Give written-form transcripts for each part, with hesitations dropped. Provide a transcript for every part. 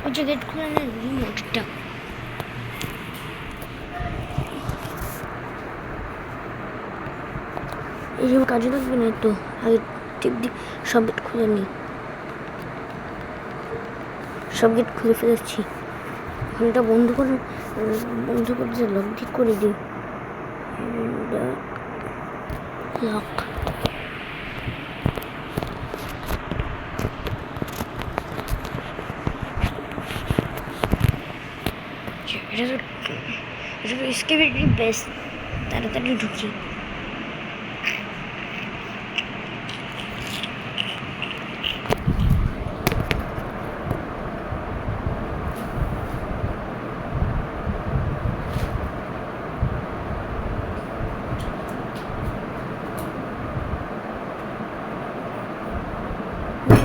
আচ্ছা গেট খুলে না রিমোটটা এই যে কাজে লাগবে না তো আগে টিপ দি সব গেট খুলে নিই সব গেট খুলে ফেলেছি ঘন্টা বন্ধ করে যে লক ঠিক করে দিই লক এটা escape বেস্ট তাড়াতাড়ি ঢুকি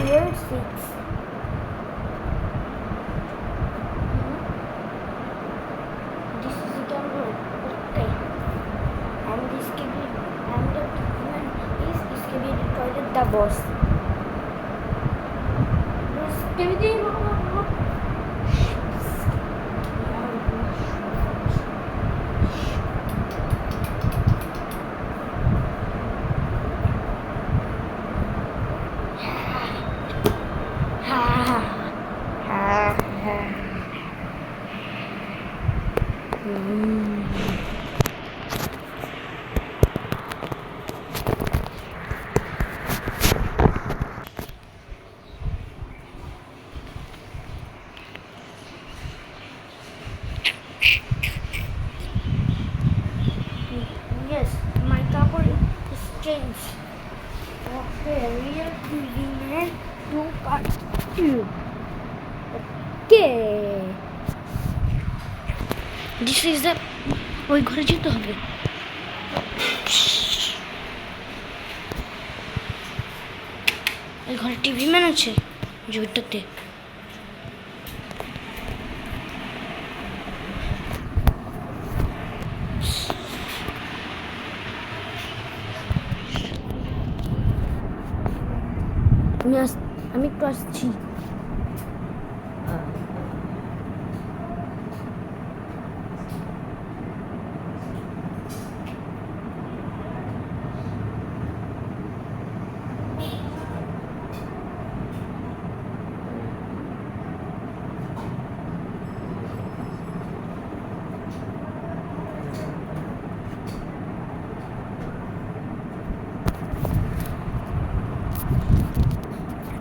Year 6 This is the camera. Okay. And this cabin and the woman is cabin toilet the boss. This cabin Yes, my cupboard is changed. Okay, real TV man 2 part 2. Okay. This is the ওই ঘরে যেতে হবে ওই ঘরে TV man আছে যে ওইটাতে আমি একটু আসছি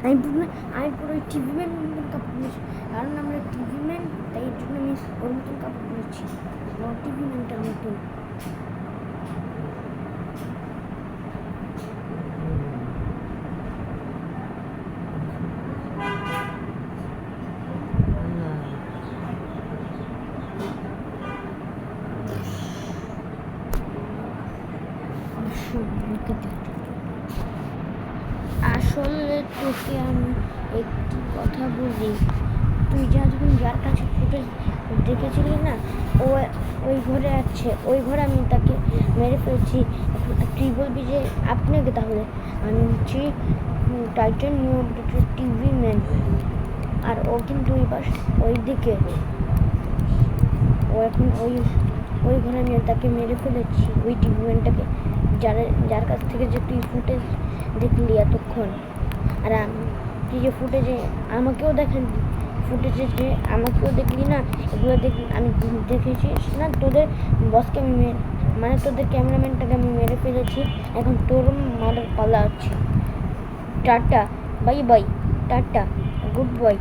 আমি পুরো টিভি ম্যান কাপড় নিয়েছি কারণ আমরা টিভি ম্যান তাই এর জন্য আমি ওর মতন কাপড় নিয়েছি টিভি ম্যানটার মতন আসলে তোকে আমি একটি কথা বলি তুই যখন যার কাছে ফুটেজ দেখেছিলি না ওই ঘরে আছে ওই ঘরে আমি তাকে মেরে ফেলছি তুই বলবি যে আপনাকে তাহলে আমি হচ্ছি টাইটান নিউ টিভি ম্যান আর ও কিন্তু ওই দিকে ও এখন ওই ঘরে আমি তাকে মেরে ফেলেছি ওই টিভি ম্যানটাকে যার কাছ থেকে যে তুই ফুটেজ দেখলি এতক্ষণ আর তুই যে ফুটেজে আমাকেও দেখেন ফুটেজে যে আমাকেও দেখলি না এগুলো আমি দেখেছি না তোদের বসকে আমি মানে তোদের ক্যামেরাম্যানটাকে আমি মেরে ফেলেছি এখন তোর মারার পালা আছে tata bye bye tata good bye